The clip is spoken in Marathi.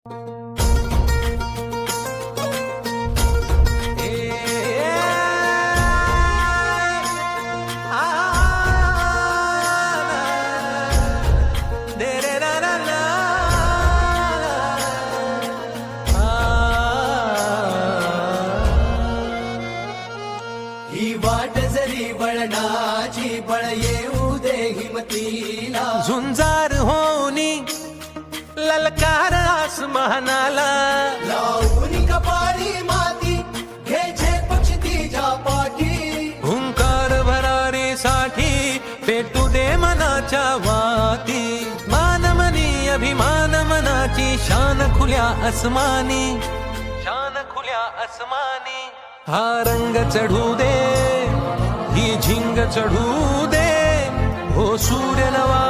ही वाट जरी वळणाची बळ येऊ दे हिमतीला, झुंजार होनी ललकार आसमानाला, लावून कपाळी माती घ्यायचे पक्ष तिच्या पाठी, हुंकार भरारीसाठी पेटू दे मनाच्या वाती, मानमनी अभिमान मनाची शान खुल्या आसमानी, शान खुल्या आसमानी, हा रंग चढू दे ही झिंग चढू दे, हो सूर्य नवा